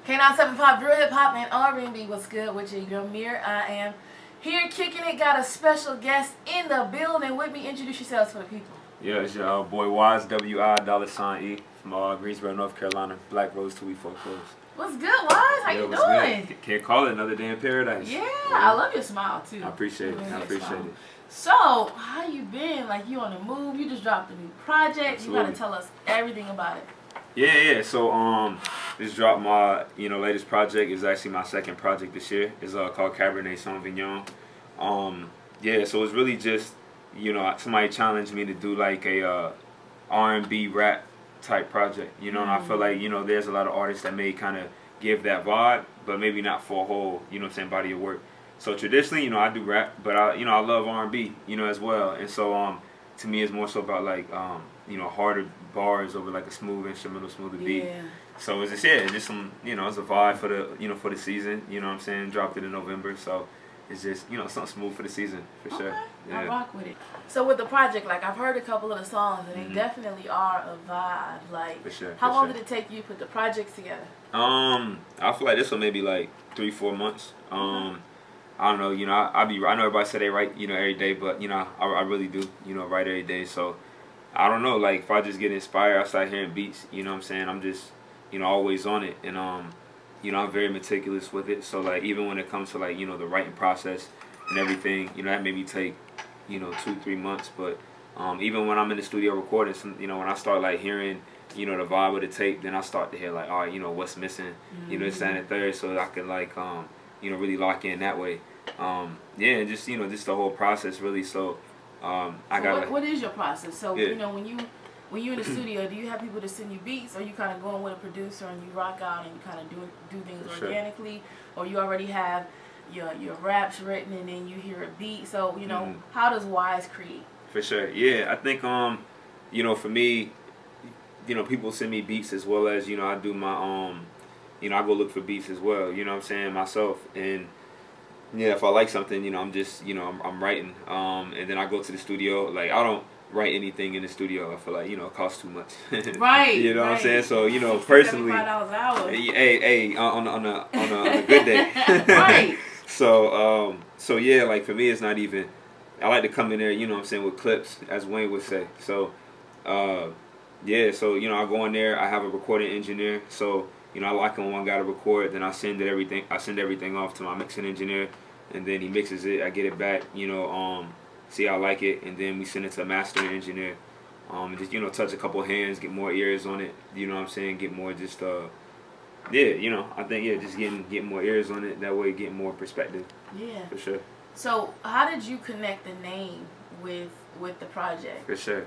K97.5 Real Hip Hop and R&B. What's good with your girl Mir.I.am. Here kicking it. Got a special guest in the building with me. Introduce yourselves for the people. Yeah, it's your boy Wise, W-I$E from Greensboro, North Carolina. Black Rose 2E4 Clothes. What's good, Wise? How you doing? Good. Can't call it another day in paradise. Yeah, I love your smile too. I appreciate it. I appreciate it. So, how you been? Like, you on the move? You just dropped a new project. Absolutely. You gotta tell us everything about it. Yeah. So just dropped my latest project. It's actually my second project this year. It's called K97.5. Yeah. So it's really just somebody challenged me to do like a R&B rap type project. And I feel like there's a lot of artists that may kind of give that vibe, but maybe not for a whole body of work. So traditionally, I do rap, but I love R&B, as well. And so to me, it's more so about like harder bars over like a smooth instrumental, smoother beat. Yeah. So it's just some it's a vibe for the for the season. You know what I'm saying? Dropped it in November, so it's just something smooth for the season for sure. Yeah. I rock with it. So with the project, like I've heard a couple of the songs, and they definitely are a vibe. Like, for sure. How long did it take you to put the projects together? I feel like this one maybe like 3-4 months. I don't know, I know everybody say they write, every day, but, I really do, write every day. So, I don't know, like, if I just get inspired, I start hearing beats, what I'm saying? I'm just, always on it. And, I'm very meticulous with it. So, like, even when it comes to, like, the writing process and everything, that maybe take, 2-3 months. But even when I'm in the studio recording, when I start, like, hearing, the vibe of the tape, then I start to hear, like, all right, what's missing, this, that, and the third, so I can, like, really lock in that way. Yeah, just just the whole process really. So what is your process? So yeah. when you in the studio, do you have people to send you beats, or you kind of going with a producer and you rock out and you kind of do things For organically, or you already have your raps written and then you hear a beat? So how does Wise create? For sure. Yeah, I think for me, people send me beats as well as I do my I go look for beats as well, what I'm saying, myself. And yeah, if I like something, I'm just, I'm writing. And then I go to the studio. Like, I don't write anything in the studio. I feel like, it costs too much. Right. You know what I'm saying? So, personally. $75 an hour. Hey, on a good day. Right. So yeah, like for me, it's not even, I like to come in there, what I'm saying, with clips, as Wayne would say. So, yeah, so, I go in there, I have a recording engineer. So, I like when one guy to record, then I send everything off to my mixing engineer, and then he mixes it. I get it back, see I like it, and then we send it to a mastering engineer. And just touch a couple hands, get more ears on it. You know what I'm saying? Get more just yeah, I think just getting more ears on it. That way, getting more perspective. Yeah. For sure. So how did you connect the name with the project? For sure.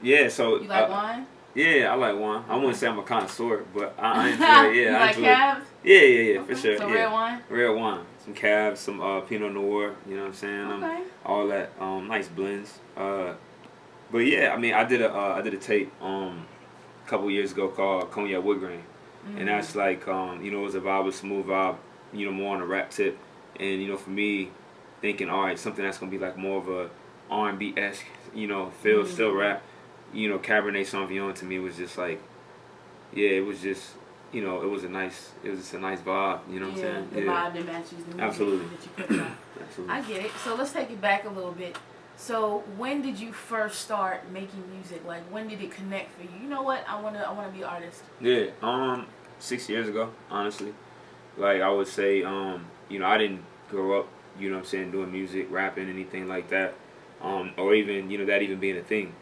Yeah. So you like wine? Yeah, I like wine. I wouldn't say I'm a connoisseur, but I enjoy it. Yeah, you I like enjoy cabs? Yeah, okay. For sure. So yeah. red wine? Red wine. Some cabs, some Pinot Noir, you know what I'm saying? Okay. All that, nice blends. But yeah, I mean, I did a tape a couple years ago called Cognac Wood Grain. And that's like, it was a vibe, a smooth vibe, more on the rap tip. And, for me, thinking, all right, something that's going to be like more of a R&B-esque, feel, still rap. Cabernet Sauvignon to me was just like, yeah, it was just, it was a nice vibe, you know what I'm saying? The vibe that matches the music Absolutely. that you put out. Absolutely. I get it. So let's take it back a little bit. So when did you first start making music? Like, when did it connect for you? You know what? I wanna be an artist. Yeah, 6 years ago, honestly. Like, I would say, I didn't grow up, what I'm saying, doing music, rapping, anything like that, or even, that even being a thing.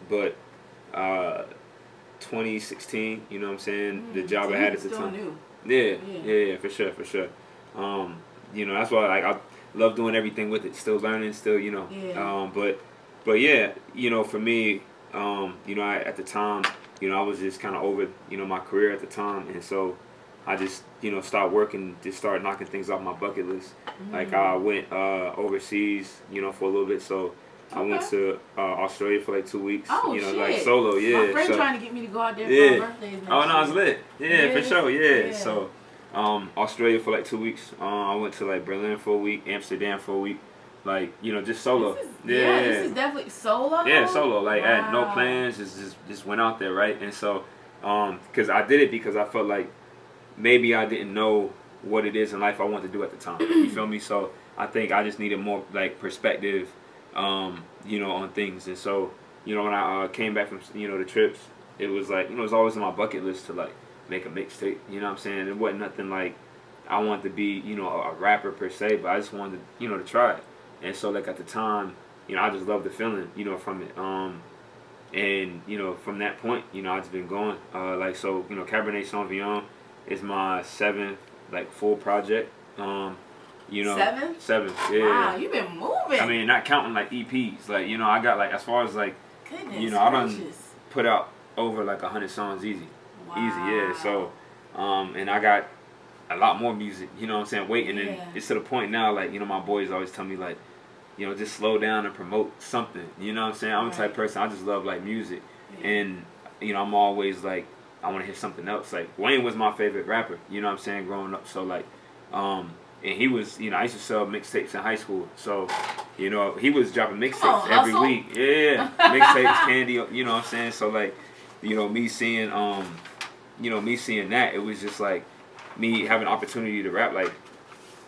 But 2016, what I'm saying, the job I had at the time. New. Yeah, for sure. That's why, like, I love doing everything with it, still learning, still, Yeah. But yeah, for me, at the time, I was just kind of over, my career at the time, and so I just, started working, just started knocking things off my bucket list. Like, I went overseas, for a little bit, so I went to Australia for like 2 weeks. Oh, shit. Like solo, yeah. My friend trying to get me to go out there for my birthday. Oh, no, it's lit. Yeah, for sure, yeah. Yeah. So, Australia for like 2 weeks. I went to like Berlin for a week, Amsterdam for a week. Like, just solo. This is definitely solo? Yeah, solo. Like, I had no Wow. plans, just went out there, right? And so, Because I did it because I felt like maybe I didn't know what it is in life I wanted to do at the time. You feel me? So I think I just needed more like perspective, on things. And so, when I came back from the trips, it was like it was always on my bucket list to like make a mixtape. You know what I'm saying? It wasn't nothing like I wanted to be a rapper per se, but I just wanted to try it. And so like at the time, I just loved the feeling from it. And from that point, I just been going. K97.5 is my 7th like full project. Seventh? 7th, yeah. Wow, you've been moving. I mean, not counting like EPs. Like I got like as far as like Goodness I done gracious. put out over like 100 songs easy. Wow. Easy, yeah. So, and I got a lot more music. You know what I'm saying? Waiting, and it's to the point now. Like my boys always tell me like, just slow down and promote something. You know what I'm saying? I'm the type of person, I just love like music, and I'm always like, I want to hear something else. Like Wayne was my favorite rapper. You know what I'm saying? Growing up, so like, and he was, I used to sell mixtapes in high school. So, he was dropping mixtapes every week. Yeah, mixtapes, candy. You know what I'm saying? So like, me seeing that, it was just like me having opportunity to rap. Like,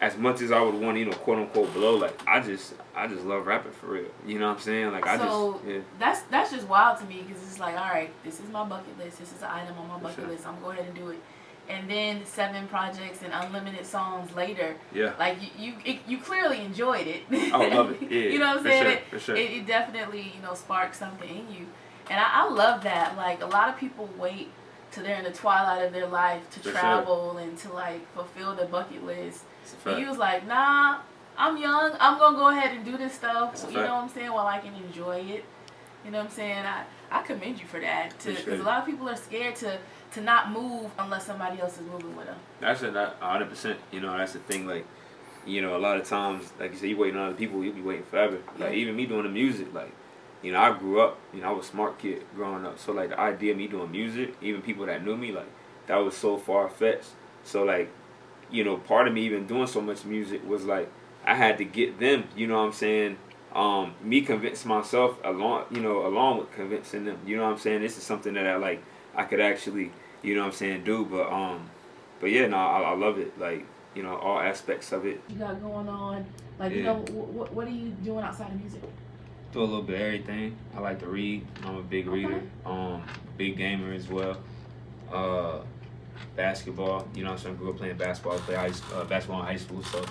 as much as I would want, quote unquote blow, like I just love rapping for real. You know what I'm saying? Like that's just wild to me because it's like, all right, this is my bucket list. This is an item on my bucket list. I'm gonna go ahead and do it. And then 7 projects and unlimited songs later. Yeah. Like you clearly enjoyed it. Oh, love it. Yeah. You know what I'm saying? For sure. It definitely sparked something in you, and I love that. Like a lot of people wait till they're in the twilight of their life to travel and to like fulfill their bucket list. And you was like, nah, I'm young. I'm gonna go ahead and do this stuff. You know what I'm saying? While I can enjoy it. You know what I'm saying? I commend you for that. Because a lot of people are scared to not move unless somebody else is moving with them. That's 100%. That's the thing. Like, a lot of times, like you said, you waiting on other people, you'll be waiting forever. Like even me doing the music, like, I grew up. I was a smart kid growing up. So like the idea of me doing music, even people that knew me, like that was so far fetched. So like, part of me even doing so much music was like I had to get them. You know what I'm saying? Me convince myself along with convincing them. You know what I'm saying? This is something that I could actually, do. But yeah, no, I love it. Like, all aspects of it. You got going on, like, what are you doing outside of music? Do a little bit of everything. I like to read. I'm a big reader. Big gamer as well. Basketball. You know what I'm saying? I grew up playing basketball. I played basketball in high school. So,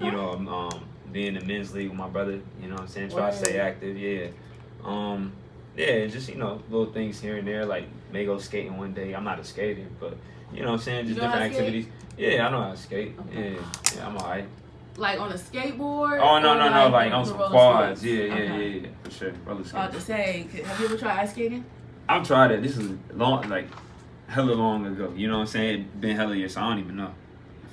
I'm being in the men's league with my brother. You know what I'm saying? Try to stay active. Yeah. Just little things here and there. Like may go skating one day. I'm not a skater, but you know what I'm saying? Just different activities. Yeah, I know how to skate. Okay. Yeah, I'm alright. Like on a skateboard? Oh no, like on some quads. Yeah, for sure. Roller skates. I was to say, have you ever tried ice skating? I've tried it. This is long, like hella long ago. You know what I'm saying? It's been hella years, so I don't even know.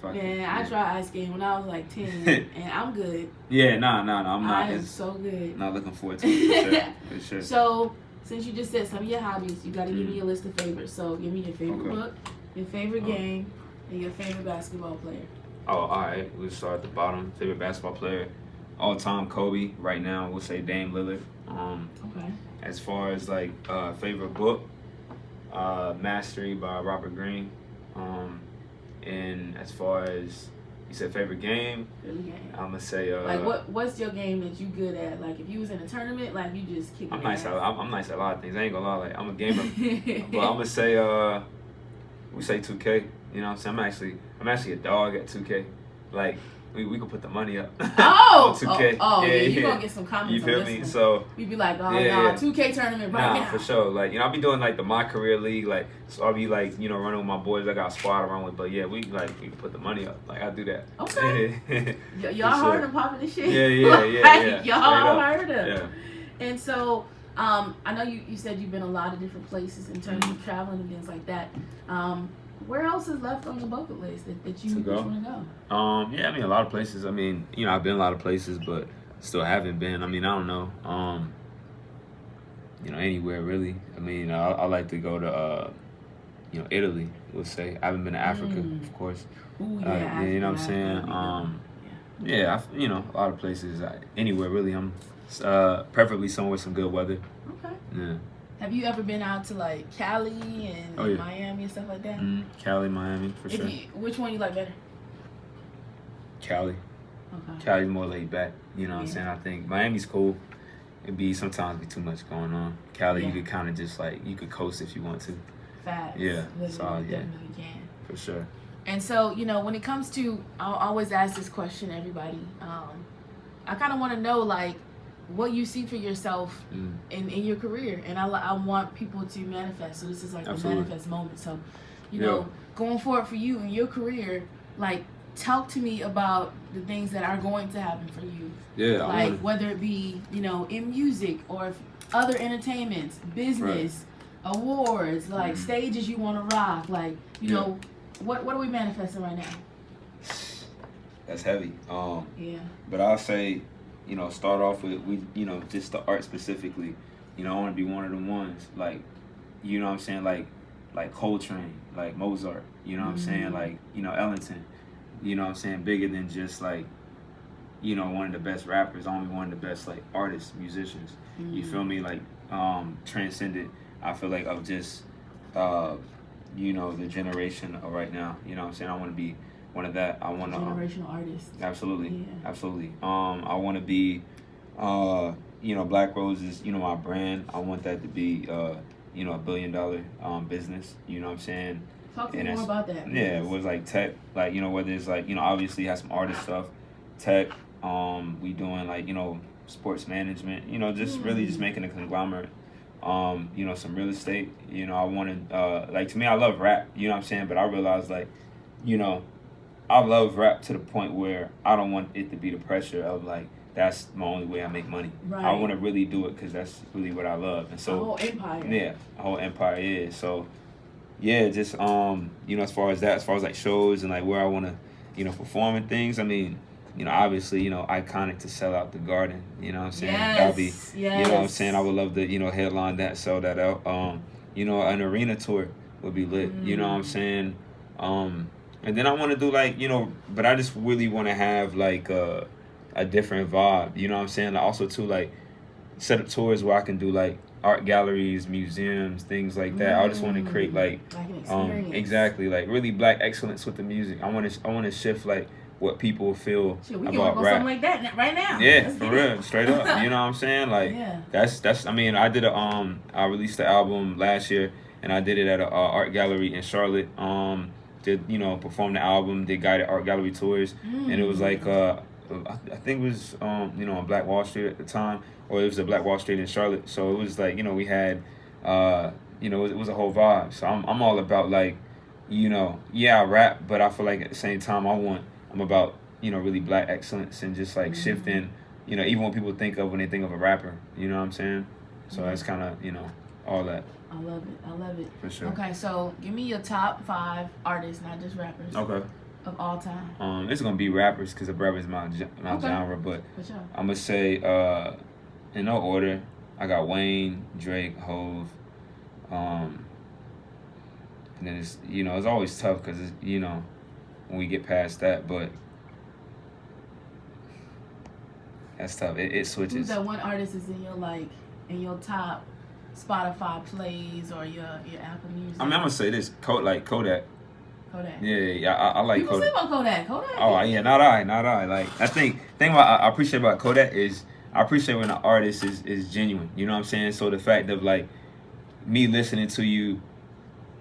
I tried ice skating when I was like 10, and I'm good. Yeah, no, I'm not. I am so good. Not looking forward to it, for sure. So, since you just said some of your hobbies, you got to give me a list of favorites. So, give me your favorite book, your favorite game, and your favorite basketball player. Oh, all right. We'll start at the bottom. Favorite basketball player, all time Kobe. Right now, we'll say Dame Lillard. As far as like favorite book, Mastery by Robert Greene. And as far as you said favorite game, I'm gonna say like what's your game that you good at? Like if you was in a tournament, like you just kick. I'm nice at a lot of things. I ain't gonna lie, like I'm a gamer, but I'm gonna say we say 2K. You know what I'm saying? I'm actually a dog at 2K. Like we could put the money up. Oh, 2K. You gonna get some comments. You feel on this me? one. So you be like, 2K tournament right now. For sure. Like I'll be doing like the My Career League. Like so I'll be like running with my boys. I got a squad to run with. But yeah, we can put the money up. Like I do that. Okay. Y'all heard him popping this shit. Yeah. Y'all heard him. Yeah. And so I know you said you've been a lot of different places in terms of traveling and things like that. Where else is left on your bucket list that you want to go? Yeah, I mean a lot of places. I mean, I've been a lot of places, but still haven't been. I mean, I don't know. Anywhere really. I mean, I like to go to Italy. We'll say I haven't been to Africa, of course. Ooh, yeah, you know what I'm saying? A lot of places. Anywhere really. I'm preferably somewhere with some good weather. Okay. Yeah. Have you ever been out to like Cali and Miami and stuff like that? Cali, Miami, for sure. Which one you like better? Cali. Okay. Cali's more laid back. You know what I'm saying? I think Miami's cool. Sometimes be too much going on. Cali, you could kind of just like, you could coast if you want to. Facts. Yeah. Definitely can. For sure. And so, when it comes to, I'll always ask this question to everybody. I kind of want to know, like, what you see for yourself in your career. And I want people to manifest. So this is like the manifest moment. So, going forward for you in your career, like, talk to me about the things that are going to happen for you. Yeah. Like, whether it be, in music or other entertainments, business, awards, like stages you want to rock. Like, what are we manifesting right now? That's heavy. But I'll say, start off with just the art specifically. I want to be one of them ones, like, what I'm saying, like Coltrane, like Mozart. What I'm saying, like, Ellington. What I'm saying, bigger than just like, one of the best rappers. I want to be one of the best like artists, musicians. You feel me? Like, transcended. I feel like of just, the generation of right now. What I'm saying, I want to be one of that. I want to generational artist. Absolutely, absolutely. I want to be, Black Rose is, my brand. I want that to be, $1 billion business. What I'm saying. Talk to me more about that. Yeah, it was like tech, like whether it's like obviously has some artist stuff, tech. We doing like sports management. Just really just making a conglomerate. Some real estate. I wanted like, to me, I love rap. What I'm saying, but I realized like, I love rap to the point where I don't want it to be the pressure of like, that's my only way I make money. Right. I want to really do it because that's really what I love. And so the whole empire. Yeah, the whole empire is. So yeah, just as far as like shows and like where I want to, perform and things. I mean, obviously, iconic to sell out the Garden. What I'm saying? Yes. That'll be, what I'm saying? I would love to, headline that, sell that out. An arena tour would be lit. What I'm saying? And then I want to do like, but I just really want to have like a different vibe. What I'm saying? Also too, like, set up tours where I can do like art galleries, museums, things like that. I just want to create like an experience. Exactly, like really Black excellence with the music. I want to shift like what people feel about rap. Something like that right now. Yeah, for real, straight up. What I'm saying? Like, that's. I mean, I did I released the album last year, and I did it at an art gallery in Charlotte. Did perform the album, did guided art gallery tours, and it was like I think it was on Black Wall Street at the time, or it was a Black Wall Street in Charlotte. So it was like we had it was a whole vibe. So I'm all about like I rap, but I feel like at the same time I'm about really Black excellence and just like shifting even what people think of when they think of a rapper. What I'm saying? So that's kind of all that. I love it. For sure. Okay, so give me your top 5 artists, not just rappers. Okay. Of all time. It's gonna be rappers because rap is my genre, but I'm gonna say in no order. I got Wayne, Drake, Hove, and then it's it's always tough because it's when we get past that, but that's tough. It switches. Who's that one artist is in your top Spotify plays or your Apple Music? I mean, I'm gonna say this, Kodak. Kodak. Yeah, I like People Kodak. People say about Kodak. Oh yeah, not I. Like I think I appreciate about Kodak is I appreciate when an artist is genuine. What I'm saying? So the fact of like me listening to you,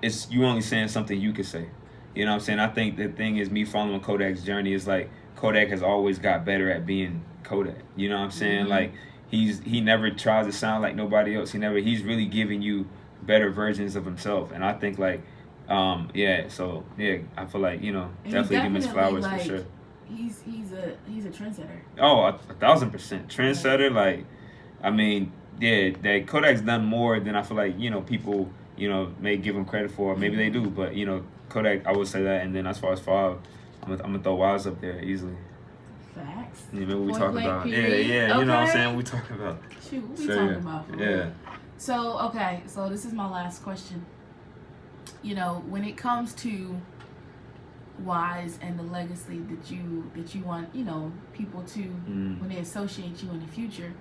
it's you only saying something you could say. What I'm saying? I think the thing is me following Kodak's journey is like Kodak has always got better at being Kodak. What I'm saying? Like he never tries to sound like nobody else. He's really giving you better versions of himself. And I think like I feel like definitely give him his flowers for sure. He's a trendsetter. Oh, 1,000% trendsetter. Like, I mean, that Kodak's done more than I feel like people may give him credit for. Maybe they do, but Kodak, I would say that. And then as far as 5, I'm gonna throw Wise up there easily. Facts. Yeah, maybe we talk about. Yeah. Okay. You know what I'm saying? We talk about. Shoot, what we talking about? For yeah. Real? So this is my last question. When it comes to Wise and the legacy that you want, people to when they associate you in the future,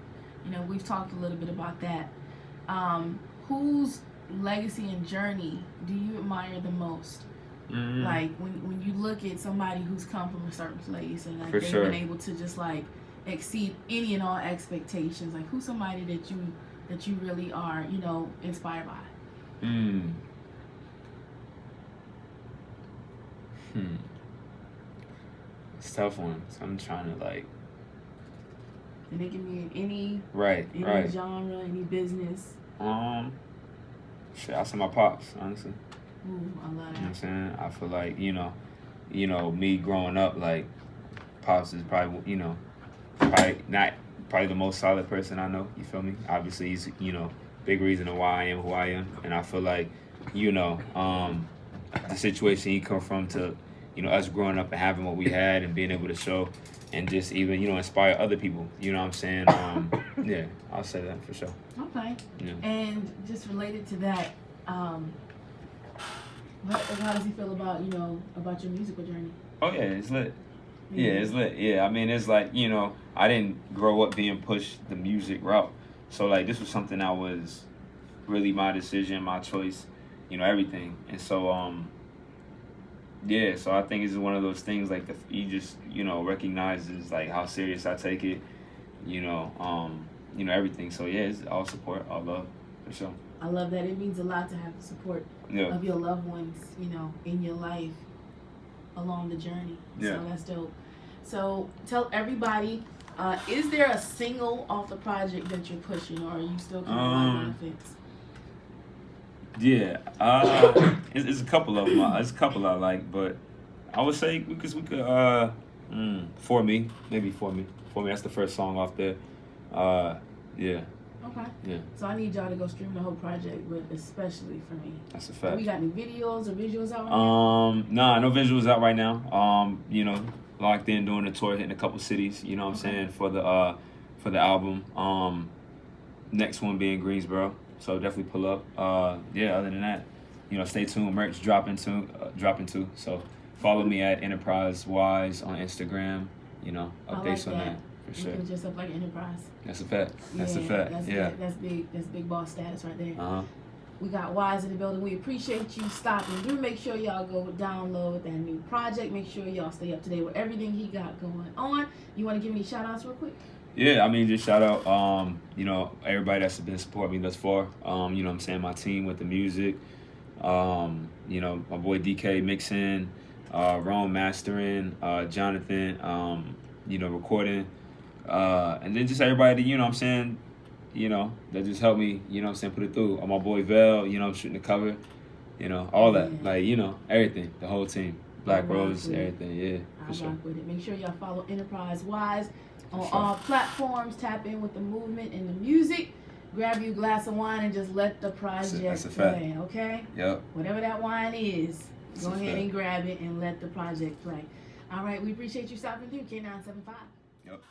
we've talked a little bit about that. whose legacy and journey do you admire the most? Like when you look at somebody who's come from a certain place and like they've been able to just like exceed any and all expectations, like who's somebody that you really are, you know, inspired by? It's a tough one. So I'm trying to like. And it can be in any right genre, any business. Shit, I say my pops, honestly. Ooh, I love that. You know what I'm saying? I feel like, you know, me growing up, like, pops is probably, you know, probably the most solid person I know, you feel me? Obviously, he's, you know, big reason of why I am who I am. And I feel like, you know, the situation he come from to, you know, us growing up and having what we had and being able to show and just even, you know, inspire other people, you know what I'm saying? Yeah, I'll say that for sure. Okay. Yeah. And just related to that, how does he feel about, you know, about your musical journey? Oh, yeah, it's lit. Yeah, it's lit. Yeah, I mean, it's like, you know, I didn't grow up being pushed the music route. So, like, this was something that was really my decision, my choice, you know, everything. And so, yeah, so I think it's one of those things, like, he just, you know, recognizes, like, how serious I take it, you know, everything. So, yeah, it's all support, all love, for sure. I love that. It means a lot to have the support of your loved ones, you know, in your life along the journey. Yeah. So that's dope. So tell everybody, is there a single off the project that you're pushing, or are you still kind of on the fence? Yeah, it's a couple of them. It's a couple I like, but I would say we could For Me, maybe For Me. For Me, that's the first song off there. Yeah. Okay. Yeah. So I need y'all to go stream the whole project, but especially For Me. That's a fact. We got any videos or visuals out right now? Nah, no visuals out right now. You know, locked in doing the tour, hitting a couple cities, you know what I'm saying, for the album. Next one being Greensboro. So definitely pull up. Yeah, other than that, you know, stay tuned. Merch dropping too. So follow me at Enterprise Wise on Instagram. You know, updates on that. For sure. You can just up like Enterprise. That's a fact. That's a fact. That's big. That's big boss status right there. We got Wise in the building. We appreciate you stopping. Do make sure y'all go download that new project. Make sure y'all stay up to date with everything he got going on. You want to give me shout outs real quick? Yeah, I mean, just shout out, you know, everybody that's been supporting me thus far. You know what I'm saying? My team with the music. You know, my boy DK mixing, Rome mastering, Jonathan, you know, recording. And then just everybody, you know what I'm saying, you know, that just helped me, you know what I'm saying, put it through. My boy Vel, you know, I'm shooting the cover, you know, all that. Like, you know, everything, the whole team. Black Rose, everything, yeah, for sure. Rock with it. Make sure y'all follow Enterprise Wise on all platforms. Tap in with the movement and the music. Grab you a glass of wine and just let the project play, okay? Yep. Whatever that wine is, go ahead and grab it and let the project play. All right, we appreciate you stopping through K97.5. Yep.